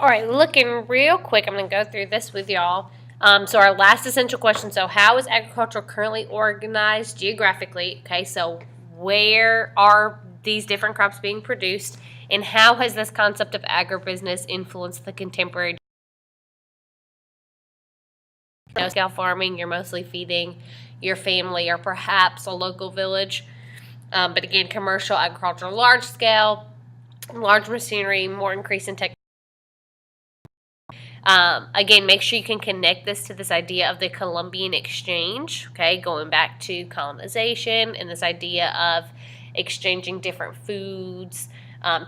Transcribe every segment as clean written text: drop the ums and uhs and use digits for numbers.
All right, looking real quick, I'm going to go through this with y'all. So our last essential question, so how is agriculture currently organized geographically? Okay, so where are these different crops being produced, and how has this concept of agribusiness influenced the contemporary scale farming? You're mostly feeding your family or perhaps a local village. But again, commercial agriculture, large scale, large machinery, more increase in technology. Again, make sure you can connect this to this idea of the Columbian Exchange, okay, going back to colonization and this idea of exchanging different foods,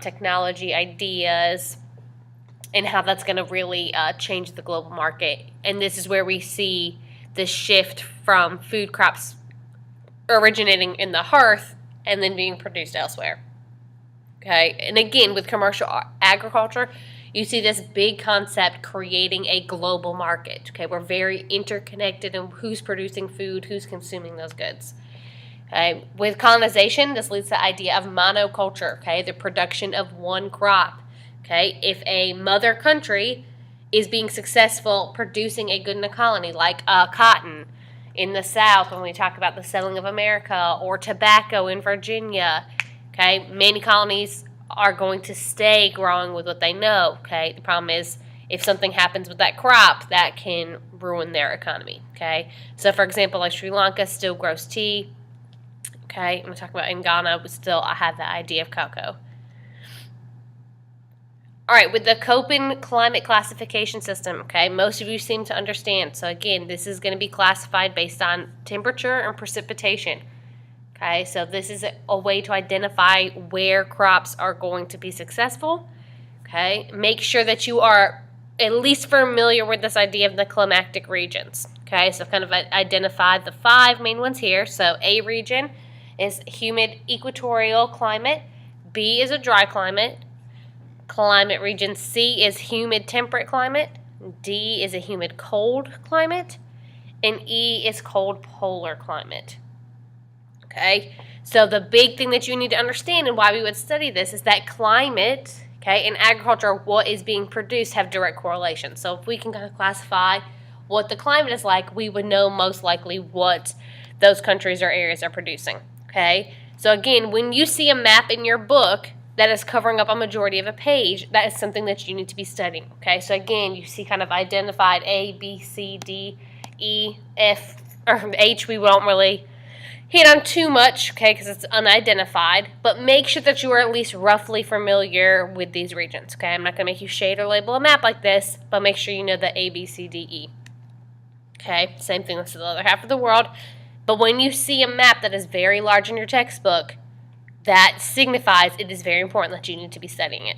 technology ideas, and how that's going to really change the global market. And this is where we see the shift from food crops originating in the hearth and then being produced elsewhere. Okay, and again, with commercial agriculture, you see this big concept creating a global market. Okay, we're very interconnected in who's producing food, who's consuming those goods. Okay, with colonization, this leads to the idea of monoculture. Okay, the production of one crop. Okay, if a mother country is being successful producing a good in a colony, like cotton in the South, when we talk about the settling of America, or tobacco in Virginia. Okay, many colonies are going to stay growing with what they know. Okay, the problem is if something happens with that crop, that can ruin their economy. Okay, so for example, like Sri Lanka still grows tea. Okay, I'm talking about in Ghana, but still I have the idea of cocoa. All right, with the Köppen climate classification system, okay, most of you seem to understand. So again, this is going to be classified based on temperature and precipitation. Okay, so this is a way to identify where crops are going to be successful. Okay, make sure that you are at least familiar with this idea of the climatic regions. Okay, so I've kind of identified the 5 main ones here. So A region is humid equatorial climate. B is a dry climate. Climate region C is humid temperate climate. D is a humid cold climate. And E is cold polar climate. Okay, so the big thing that you need to understand and why we would study this is that climate, okay, and agriculture, what is being produced, have direct correlation. So if we can kind of classify what the climate is like, we would know most likely what those countries or areas are producing. Okay, so again, when you see a map in your book that is covering up a majority of a page, that is something that you need to be studying. Okay, so again, you see kind of identified A, B, C, D, E, F, or H. We won't really hit on too much, okay, because it's unidentified, but make sure that you are at least roughly familiar with these regions, okay? I'm not going to make you shade or label a map like this, but make sure you know the A, B, C, D, E. Okay, same thing with the other half of the world. But when you see a map that is very large in your textbook, that signifies it is very important that you need to be studying it.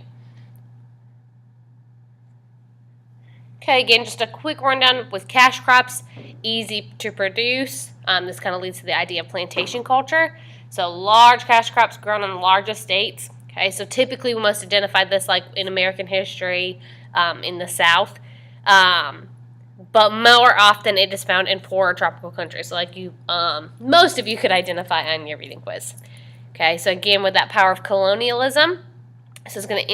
Okay, again, just a quick rundown with cash crops, easy to produce. This kind of leads to the idea of plantation culture. So large cash crops grown on large estates. Okay, so typically we must identify this like in American history in the South. But more often it is found in poorer tropical countries. So like you, most of you could identify on your reading quiz. Okay, so again, with that power of colonialism, this is going to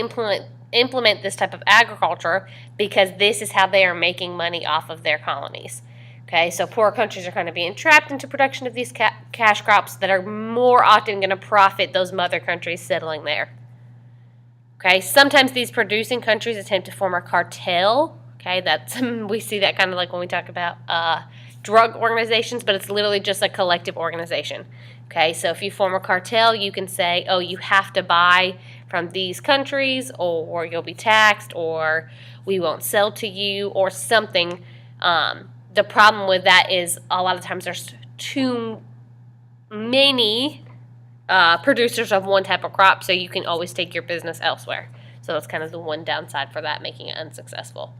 implement this type of agriculture because this is how they are making money off of their colonies. Okay, so poor countries are kind of being trapped into production of these cash crops that are more often going to profit those mother countries settling there. Okay, sometimes these producing countries attempt to form a cartel. Okay, that's we see that kind of like when we talk about drug organizations, but it's literally just a collective organization. Okay, so if you form a cartel, you can say, oh, you have to buy from these countries, or you'll be taxed, or we won't sell to you, or something. The problem with that is a lot of times there's too many producers of one type of crop, so you can always take your business elsewhere. So that's kind of the one downside for that, making it unsuccessful.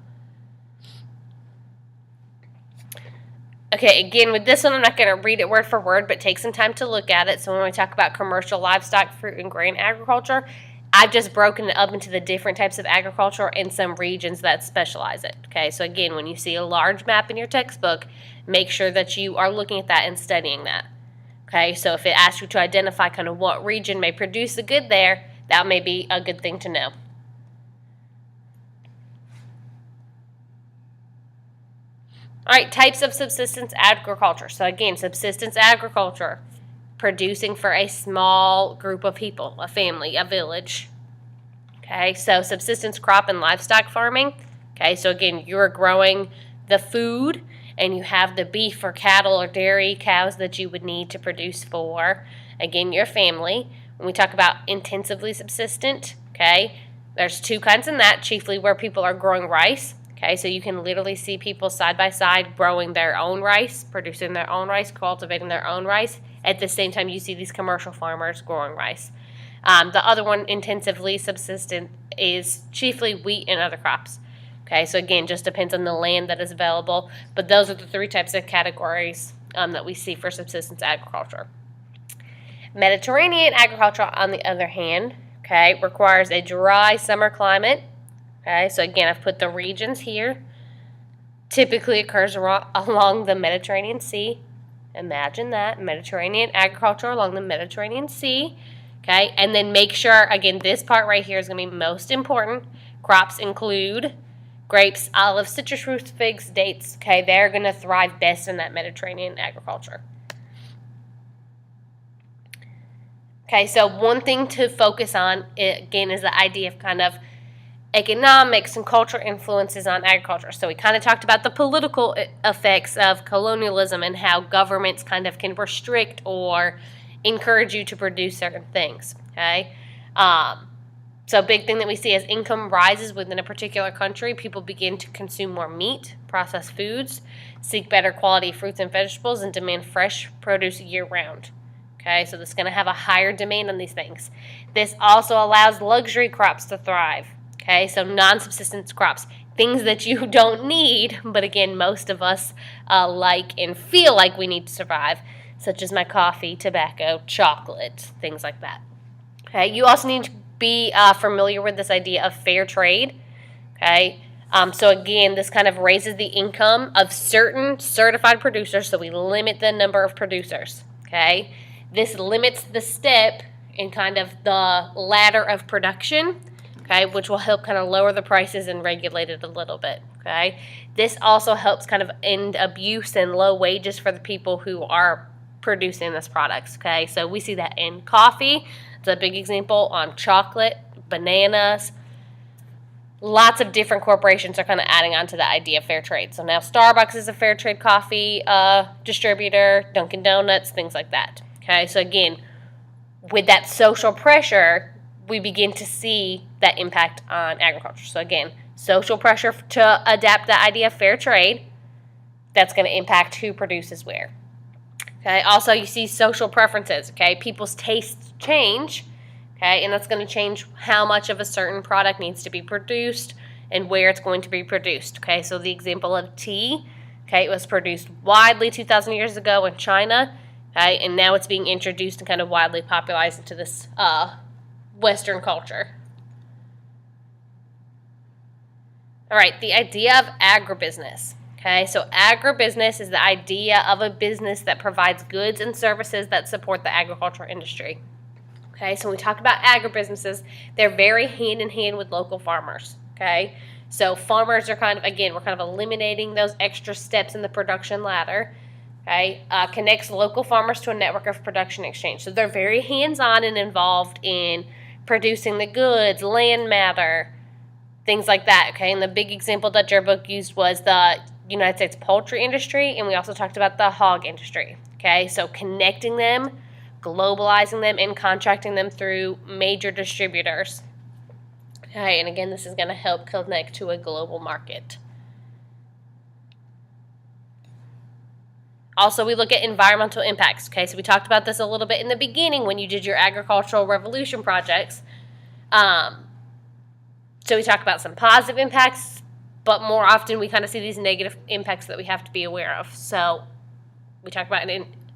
Okay, again, with this one, I'm not going to read it word for word, but take some time to look at it. So when we talk about commercial livestock, fruit, and grain agriculture, I've just broken it up into the different types of agriculture and some regions that specialize it. Okay, so again, when you see a large map in your textbook, make sure that you are looking at that and studying that. Okay, so if it asks you to identify kind of what region may produce the good there, that may be a good thing to know. All right, types of subsistence agriculture. So again, subsistence agriculture, producing for a small group of people, a family, a village. Okay, so subsistence crop and livestock farming. Okay, so again, you're growing the food and you have the beef or cattle or dairy cows that you would need to produce for, again, your family. When we talk about intensively subsistent, okay, there's two kinds in that, chiefly where people are growing rice. Okay, so you can literally see people side by side growing their own rice, producing their own rice, cultivating their own rice. At the same time, you see these commercial farmers growing rice. The other one, intensively subsistent, is chiefly wheat and other crops. Okay, so again, just depends on the land that is available. But those are the three types of categories that we see for subsistence agriculture. Mediterranean agriculture, on the other hand, okay, requires a dry summer climate. Okay, so again, I've put the regions here. Typically occurs along the Mediterranean Sea. Imagine that, Mediterranean agriculture along the Mediterranean Sea. Okay, and then make sure, again, this part right here is going to be most important. Crops include grapes, olives, citrus fruits, figs, dates. Okay, they're going to thrive best in that Mediterranean agriculture. Okay, so one thing to focus on, again, is the idea of kind of economics and cultural influences on agriculture. So we kind of talked about the political effects of colonialism and how governments kind of can restrict or encourage you to produce certain things. Okay, so a big thing that we see as income rises within a particular country, people begin to consume more meat, processed foods, seek better quality fruits and vegetables, and demand fresh produce year-round. Okay, so this is going to have a higher demand on these things. This also allows luxury crops to thrive. Okay, so non-subsistence crops, things that you don't need, but again, most of us like and feel like we need to survive, such as my coffee, tobacco, chocolate, things like that. Okay, you also need to be familiar with this idea of fair trade. Okay, so again, this kind of raises the income of certain certified producers, so we limit the number of producers. Okay, this limits the step in kind of the ladder of production. Okay, which will help kind of lower the prices and regulate it a little bit. Okay, this also helps kind of end abuse and low wages for the people who are producing this products. Okay, so we see that in coffee. It's a big example. On chocolate, bananas. Lots of different corporations are kind of adding on to the idea of fair trade. So now Starbucks is a fair trade coffee distributor, Dunkin' Donuts, things like that. Okay, so again, with that social pressure, we begin to see that impact on agriculture. So again, social pressure to adapt the idea of fair trade, that's going to impact who produces where. Okay, also you see social preferences, okay? People's tastes change, okay? And that's going to change how much of a certain product needs to be produced and where it's going to be produced, okay? So the example of tea, okay, it was produced widely 2,000 years ago in China, okay? And now it's being introduced and kind of widely popularized into this Western culture. All right, the idea of agribusiness. Okay, so agribusiness is the idea of a business that provides goods and services that support the agricultural industry. Okay, so when we talk about agribusinesses, they're very hand in hand with local farmers. Okay, so farmers are kind of, again, we're kind of eliminating those extra steps in the production ladder. Okay, connects local farmers to a network of production exchange. So they're very hands-on and involved in producing the goods, land matter, things like that. Okay, and the big example that your book used was the United States poultry industry, and we also talked about the hog industry. Okay, so connecting them, globalizing them, and contracting them through major distributors. Okay, and again, this is going to help connect to a global market. Also, we look at environmental impacts. Okay, so we talked about this a little bit in the beginning when you did your agricultural revolution projects. So we talk about some positive impacts, but more often we kind of see these negative impacts that we have to be aware of. So we talk about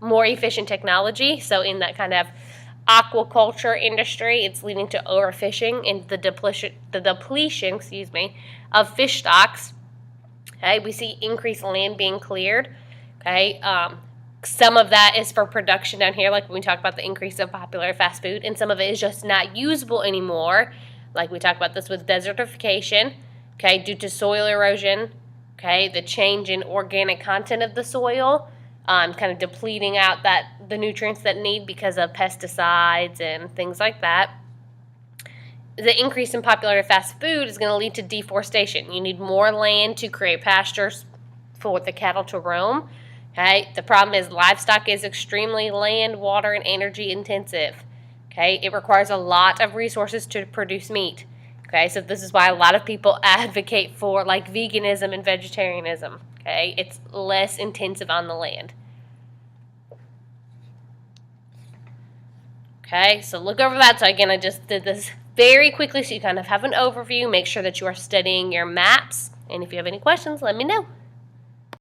more efficient technology. So in that kind of aquaculture industry, it's leading to overfishing and the depletion, of fish stocks. Okay, we see increased land being cleared. Okay, some of that is for production down here, like when we talk about the increase of popular fast food, and some of it is just not usable anymore, like we talk about this with desertification, okay, due to soil erosion, Okay, the change in organic content of the soil, kind of depleting out the nutrients that need because of pesticides and things like that. The increase in popularity of fast food is going to lead to deforestation. You need more land to create pastures for the cattle to roam. Okay, the problem is livestock is extremely land, water, and energy intensive. Okay, it requires a lot of resources to produce meat. Okay, so this is why a lot of people advocate for like veganism and vegetarianism. Okay, it's less intensive on the land. Okay, so look over that. So again, I just did this very quickly so you kind of have an overview. Make sure that you are studying your maps. And if you have any questions, let me know.